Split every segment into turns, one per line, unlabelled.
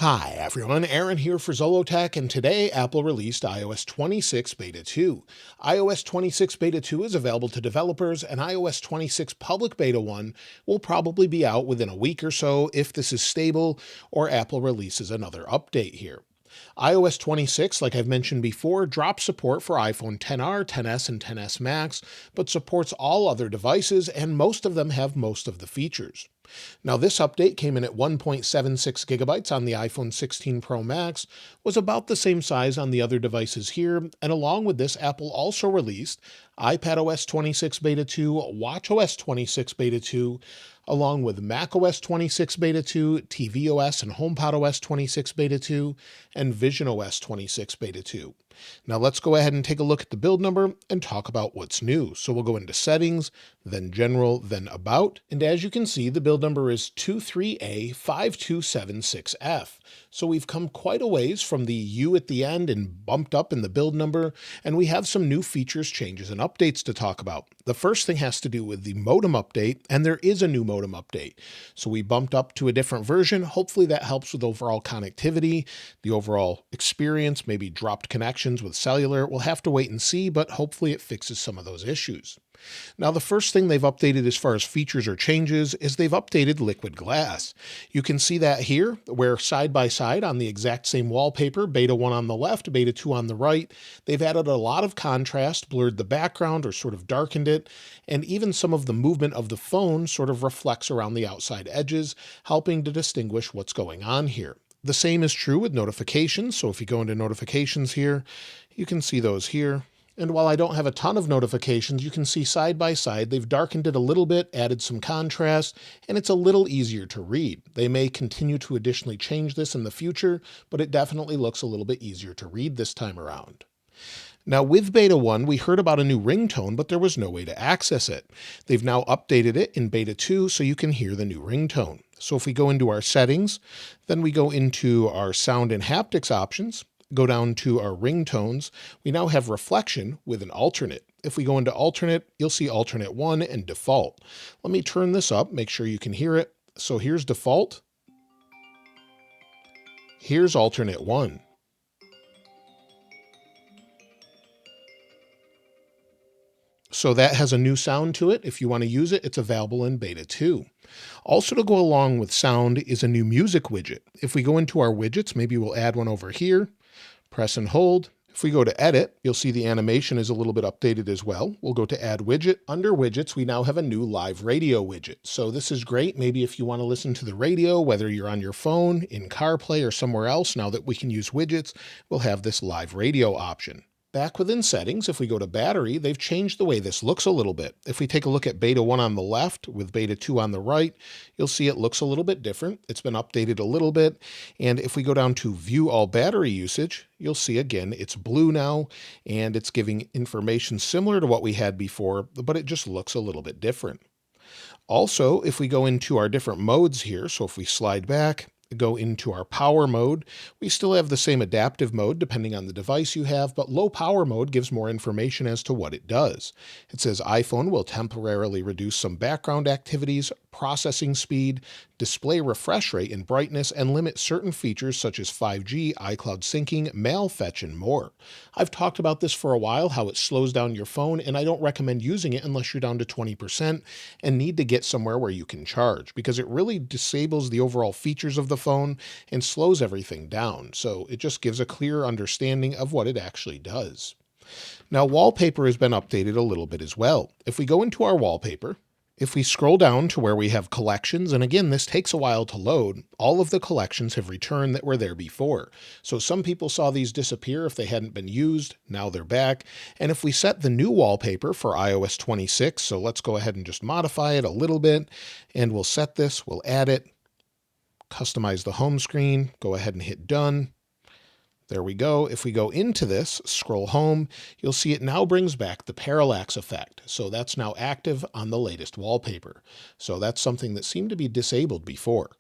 Hi everyone, Aaron here for Zollotech, and today Apple released iOS 26 Beta 2. iOS 26 Beta 2 is available to developers, and iOS 26 Public Beta 1 will probably be out within a week or so if this is stable or Apple releases another update here. iOS 26, like I've mentioned before, drops support for iPhone XR, XS, and XS Max, but supports all other devices, and most of them have most of the features. Now, this update came in at 1.76 gigabytes on the iPhone 16 Pro Max, was about the same size on the other devices here, and along with this, Apple also released iPadOS 26 Beta 2, watchOS 26 Beta 2, along with macOS 26 Beta 2, tvOS and HomePodOS 26 Beta 2, and visionOS 26 Beta 2. Now let's go ahead and take a look at the build number and talk about what's new. So we'll go into Settings, then General, then About, and as you can see, the build number is 23A5276F. So we've come quite a ways from the U at the end and bumped up in the build number, and we have some new features, changes, and updates to talk about. The first thing has to do with the modem update, and there is a new modem update. So we bumped up to a different version. Hopefully that helps with overall connectivity, the overall experience, maybe dropped connections with cellular. We'll have to wait and see, but hopefully it fixes some of those issues. Now, the first thing they've updated as far as features or changes is they've updated liquid glass. You can see that here, where side by side on the exact same wallpaper, Beta 1 on the left, Beta 2 on the right, they've added a lot of contrast, blurred the background or sort of darkened it, and even some of the movement of the phone sort of reflects around the outside edges, helping to distinguish what's going on here. The same is true with notifications. So if you go into notifications here, you can see those here. And while I don't have a ton of notifications, you can see side by side, they've darkened it a little bit, added some contrast, and it's a little easier to read. They may continue to additionally change this in the future, but it definitely looks a little bit easier to read this time around. Now with Beta 1, we heard about a new ringtone, but there was no way to access it. They've now updated it in Beta 2 so you can hear the new ringtone. So if we go into our settings, then we go into our sound and haptics options, go down to our ringtones, we now have reflection with an alternate. If we go into alternate, you'll see alternate 1 and default. Let me turn this up, make sure you can hear it. So here's default. Here's alternate 1. So that has a new sound to it. If you want to use it, it's available in Beta 2. Also to go along with sound is a new music widget. If we go into our widgets, maybe we'll add one over here, press and hold. If we go to edit, you'll see the animation is a little bit updated as well. We'll go to add widget. Under widgets, we now have a new live radio widget. So this is great. Maybe if you want to listen to the radio, whether you're on your phone, in CarPlay, or somewhere else, now that we can use widgets, we'll have this live radio option. Back within settings, if we go to battery, they've changed the way this looks a little bit. If we take a look at Beta 1 on the left with Beta 2 on the right, you'll see it looks a little bit different. It's been updated a little bit. And if we go down to view all battery usage, you'll see again, it's blue now, and it's giving information similar to what we had before, but it just looks a little bit different. Also, if we go into our different modes here, so if we slide back, go into our power mode, we still have the same adaptive mode depending on the device you have, but low power mode gives more information as to what it does. It says iPhone will temporarily reduce some background activities, processing speed, display refresh rate and brightness, and limit certain features such as 5G, iCloud syncing, mail fetch, and more. I've talked about this for a while, how it slows down your phone, and I don't recommend using it unless you're down to 20% and need to get somewhere where you can charge, because it really disables the overall features of the phone and slows everything down. So it just gives a clear understanding of what it actually does. Now, wallpaper has been updated a little bit as well. If we go into our wallpaper, if we scroll down to where we have collections, and again, this takes a while to load, all of the collections have returned that were there before. So some people saw these disappear if they hadn't been used. Now they're back. And if we set the new wallpaper for iOS 26, so let's go ahead and just modify it a little bit, and we'll set this, we'll add it, customize the home screen, go ahead and hit done. There we go. If we go into this, scroll home, you'll see it now brings back the parallax effect. So that's now active on the latest wallpaper. So that's something that seemed to be disabled before.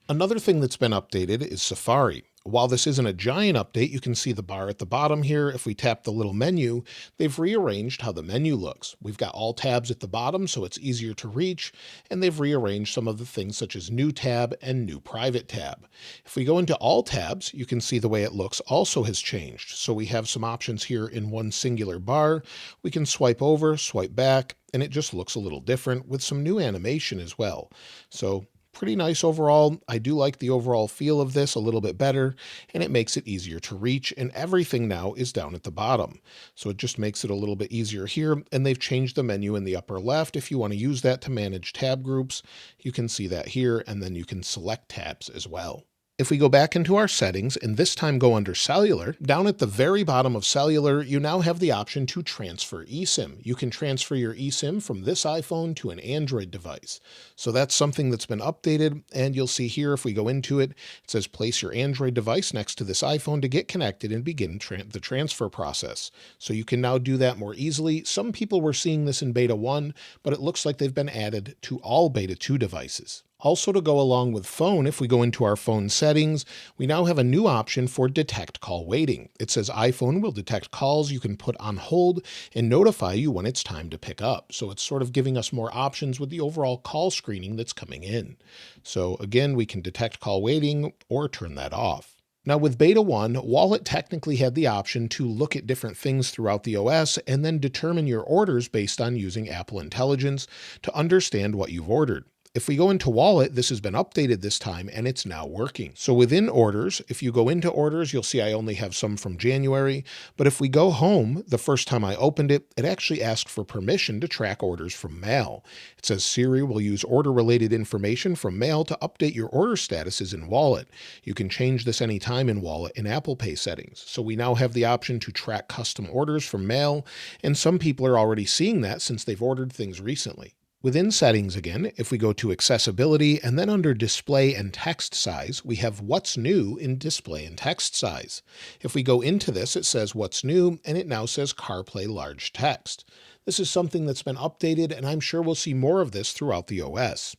Another thing that's been updated is Safari. While this isn't a giant update, you can see the bar at the bottom here. If we tap the little menu, they've rearranged how the menu looks. We've got all tabs at the bottom, so it's easier to reach, and they've rearranged some of the things such as new tab and new private tab. If we go into all tabs, you can see the way it looks also has changed. So we have some options here in one singular bar. We can swipe over, swipe back, and it just looks a little different with some new animation as well. So pretty nice overall. I do like the overall feel of this a little bit better, and it makes it easier to reach, and everything now is down at the bottom. So it just makes it a little bit easier here, and they've changed the menu in the upper left. If you want to use that to manage tab groups, you can see that here, and then you can select tabs as well. If we go back into our settings and this time go under cellular, down at the very bottom of cellular, you now have the option to transfer eSIM. You can transfer your eSIM from this iPhone to an Android device. So that's something that's been updated, and you'll see here if we go into it, it says place your Android device next to this iPhone to get connected and begin the transfer process. So you can now do that more easily. Some people were seeing this in Beta 1, but it looks like they've been added to all Beta 2 devices. Also, to go along with phone, if we go into our phone settings, we now have a new option for detect call waiting. It says iPhone will detect calls you can put on hold and notify you when it's time to pick up. So it's sort of giving us more options with the overall call screening that's coming in. So again, we can detect call waiting or turn that off. Now with Beta 1, Wallet technically had the option to look at different things throughout the OS and then determine your orders based on using Apple Intelligence to understand what you've ordered. If we go into Wallet, this has been updated this time and it's now working. So within orders, if you go into orders, you'll see I only have some from January, but if we go home, the first time I opened it, it actually asked for permission to track orders from mail. It says Siri will use order-related information from mail to update your order statuses in Wallet. You can change this anytime in Wallet in Apple Pay settings. So we now have the option to track custom orders from mail, and some people are already seeing that since they've ordered things recently. Within settings again, if we go to accessibility and then under display and text size, we have what's new in display and text size. If we go into this, it says what's new, and it now says CarPlay large text. This is something that's been updated, and I'm sure we'll see more of this throughout the OS.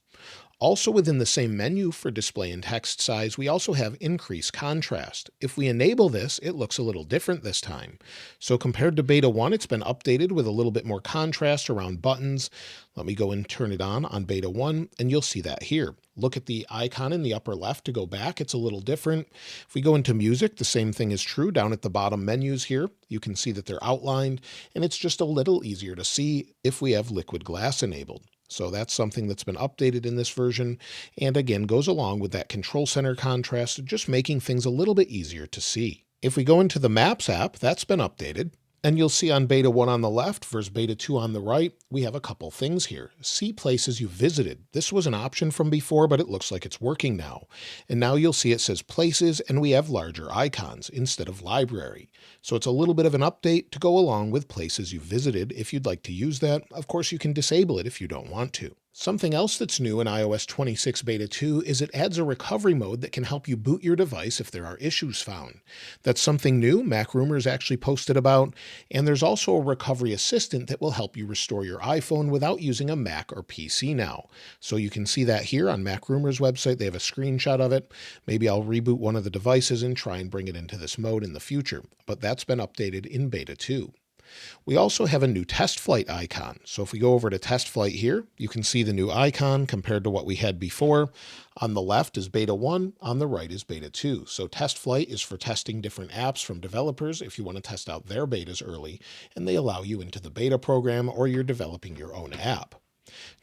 Also within the same menu for display and text size, we also have increase contrast. If we enable this, it looks a little different this time. So compared to Beta 1, it's been updated with a little bit more contrast around buttons. Let me go and turn it on Beta 1, and you'll see that here. Look at the icon in the upper left to go back. It's a little different. If we go into music, the same thing is true. Down at the bottom menus here, you can see that they're outlined, and it's just a little easier to see if we have liquid glass enabled. So that's something that's been updated in this version, and again goes along with that control center contrast, just making things a little bit easier to see. If we go into the Maps app, that's been updated. And you'll see on Beta 1 on the left versus Beta 2 on the right, we have a couple things here. See places you visited. This was an option from before, but it looks like it's working now. And now you'll see it says places, and we have larger icons instead of library. So it's a little bit of an update to go along with places you visited. If you'd like to use that, of course you can disable it if you don't want to. Something else that's new in iOS 26 Beta 2 is it adds a recovery mode that can help you boot your device if there are issues found. That's something new MacRumors actually posted about, and there's also a recovery assistant that will help you restore your iPhone without using a Mac or PC now. So you can see that here on MacRumors website. They have a screenshot of it. Maybe I'll reboot one of the devices and try and bring it into this mode in the future, but that's been updated in Beta 2. We also have a new test flight icon. So if we go over to test flight here, you can see the new icon compared to what we had before. On the left is Beta 1, on the right is Beta 2. So test flight is for testing different apps from developers if you want to test out their betas early, and they allow you into the beta program or you're developing your own app.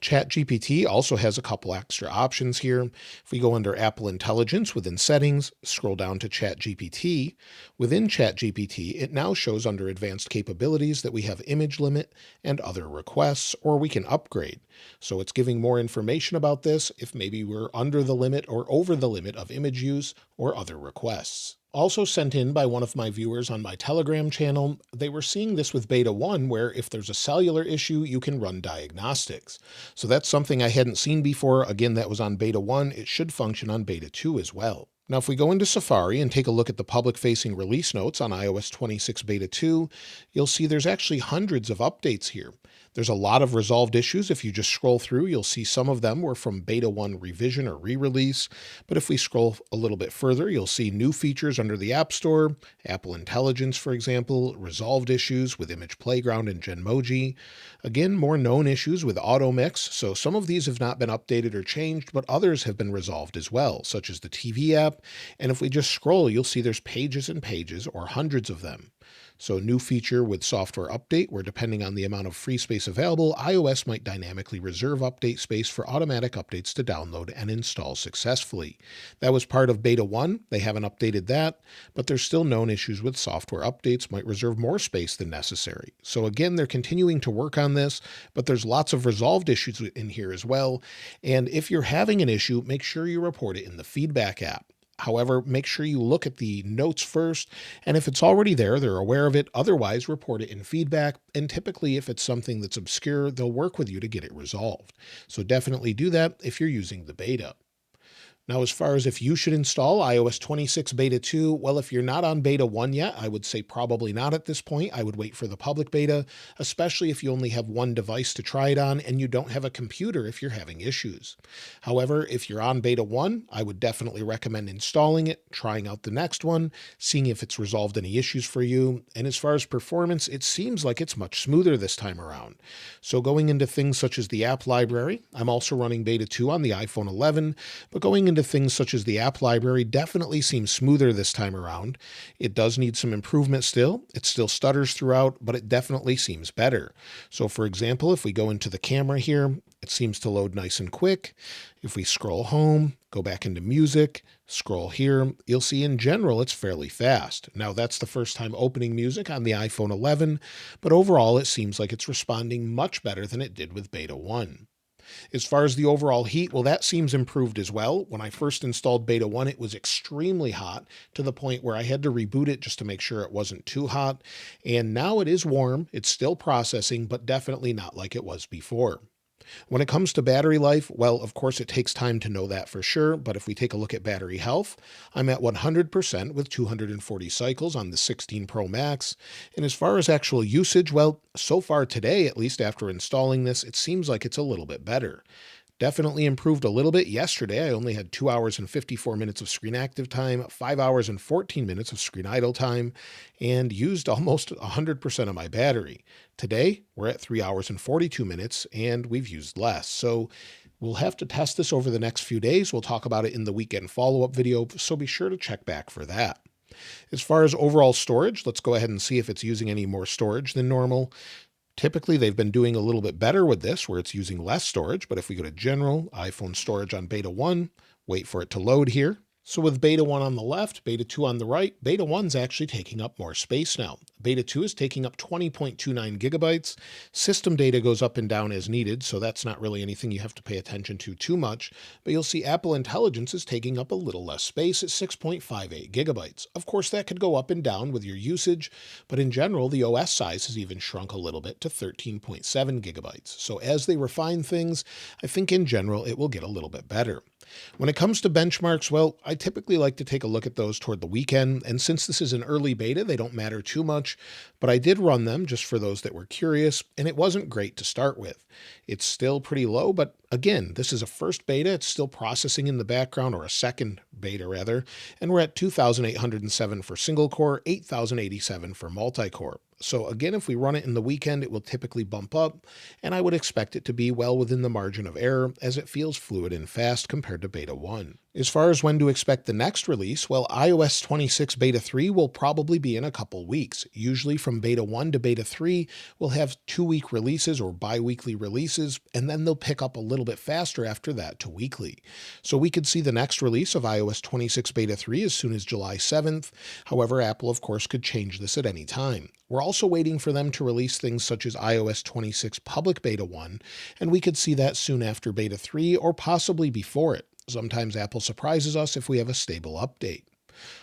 ChatGPT also has a couple extra options here. If we go under Apple Intelligence within Settings, scroll down to ChatGPT. Within ChatGPT, it now shows under Advanced Capabilities that we have image limit and other requests, or we can upgrade. So it's giving more information about this if maybe we're under the limit or over the limit of image use or other requests. Also sent in by one of my viewers on my Telegram channel, they were seeing this with Beta 1 where if there's a cellular issue, you can run diagnostics. So that's something I hadn't seen before. Again, that was on Beta 1. It should function on Beta 2 as well. Now, if we go into Safari and take a look at the public-facing release notes on iOS 26 Beta 2, you'll see there's actually hundreds of updates here. There's a lot of resolved issues. If you just scroll through, you'll see some of them were from Beta 1 revision or re-release. But if we scroll a little bit further, you'll see new features under the App Store, Apple Intelligence, for example, resolved issues with Image Playground and Genmoji. Again, more known issues with AutoMix, so some of these have not been updated or changed, but others have been resolved as well, such as the TV app. And if we just scroll, you'll see there's pages and pages, or hundreds of them. So a new feature with software update, where depending on the amount of free space available, iOS might dynamically reserve update space for automatic updates to download and install successfully. That was part of Beta 1. They haven't updated that, but there's still known issues with software updates might reserve more space than necessary. So again, they're continuing to work on this, but there's lots of resolved issues in here as well. And if you're having an issue, make sure you report it in the feedback app. However, make sure you look at the notes first, and if it's already there, they're aware of it. Otherwise, report it in feedback, and typically if it's something that's obscure, they'll work with you to get it resolved. So definitely do that if you're using the beta. Now, as far as if you should install iOS 26 Beta 2, well, if you're not on Beta 1 yet, I would say probably not at this point. I would wait for the public beta, especially if you only have one device to try it on and you don't have a computer if you're having issues. However, if you're on Beta 1, I would definitely recommend installing it, trying out the next one, seeing if it's resolved any issues for you. And as far as performance, it seems like it's much smoother this time around. So going into things such as the app library, I'm also running Beta 2 on the iPhone 11, but going into things such as the app library definitely seems smoother this time around. It does need some improvement still. It still stutters throughout, but it definitely seems better. So for example, if we go into the camera here, it seems to load nice and quick. If we scroll home, go back into music, scroll here, you'll see in general it's fairly fast. Now that's the first time opening music on the iPhone 11, but overall it seems like it's responding much better than it did with Beta 1. As far as the overall heat, well, that seems improved as well. When I first installed Beta 1, it was extremely hot to the point where I had to reboot it just to make sure it wasn't too hot. And now it is warm. It's still processing, but definitely not like it was before. When it comes to battery life, well, of course, it takes time to know that for sure, but if we take a look at battery health, I'm at 100% with 240 cycles on the 16 Pro Max. And as far as actual usage, well, so far today, at least after installing this, it seems like it's a little bit better. Definitely improved a little bit. Yesterday, I only had 2 hours and 54 minutes of screen active time, 5 hours and 14 minutes of screen idle time, and used almost 100% of my battery. Today, we're at 3 hours and 42 minutes, and we've used less. So we'll have to test this over the next few days. We'll talk about it in the weekend follow-up video, so be sure to check back for that. As far as overall storage, let's go ahead and see if it's using any more storage than normal. Typically, they've been doing a little bit better with this, where it's using less storage. But if we go to General, iPhone storage on Beta 1, wait for it to load here. So with Beta 1 on the left, Beta 2 on the right, Beta 1's actually taking up more space now. Beta 2 is taking up 20.29 gigabytes. System data goes up and down as needed, so that's not really anything you have to pay attention to too much. But you'll see Apple Intelligence is taking up a little less space at 6.58 gigabytes. Of course, that could go up and down with your usage, but in general, the OS size has even shrunk a little bit to 13.7 gigabytes. So as they refine things, I think in general, it will get a little bit better. When it comes to benchmarks, well, I typically like to take a look at those toward the weekend, and since this is an early beta, they don't matter too much, but I did run them just for those that were curious, and it wasn't great to start with. It's still pretty low, but again, this is a first beta. It's still processing in the background, or a second beta rather, and we're at 2,807 for single core, 8,087 for multi-core. So again, if we run it in the weekend, it will typically bump up, and I would expect it to be well within the margin of error as it feels fluid and fast compared to Beta 1. As far as when to expect the next release, well, iOS 26 Beta 3 will probably be in a couple weeks. Usually from Beta 1 to Beta 3, we'll have 2-week releases or bi-weekly releases, and then they'll pick up a little bit faster after that to weekly. So we could see the next release of iOS 26 Beta 3 as soon as July 7th. However, Apple, of course, could change this at any time. We're also waiting for them to release things such as iOS 26 Public Beta 1, and we could see that soon after Beta 3 or possibly before it. Sometimes Apple surprises us if we have a stable update.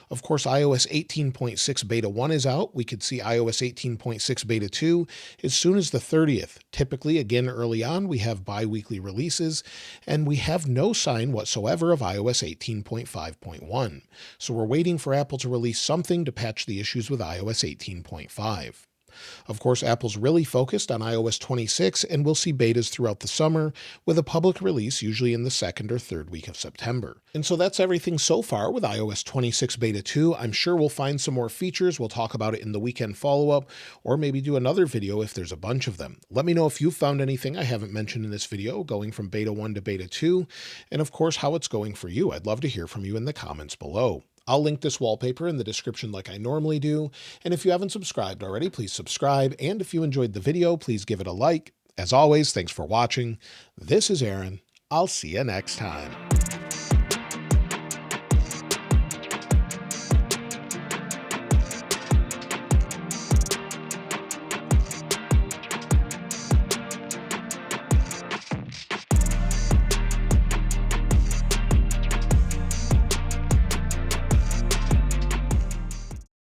Of course, iOS 18.6 Beta 1 is out. We could see iOS 18.6 Beta 2 as soon as the 30th. Typically, again, early on, we have bi-weekly releases, and we have no sign whatsoever of iOS 18.5.1. So we're waiting for Apple to release something to patch the issues with iOS 18.5. Of course, Apple's really focused on iOS 26, and we'll see betas throughout the summer, with a public release usually in the second or third week of September. And so that's everything so far with iOS 26 Beta 2. I'm sure we'll find some more features. We'll talk about it in the weekend follow-up, or maybe do another video if there's a bunch of them. Let me know if you've found anything I haven't mentioned in this video, going from Beta 1 to Beta 2, and of course, how it's going for you. I'd love to hear from you in the comments below. I'll link this wallpaper in the description like I normally do, and if you haven't subscribed already, please subscribe, and if you enjoyed the video, please give it a like. As always, thanks for watching. This is Aaron. I'll see you next time.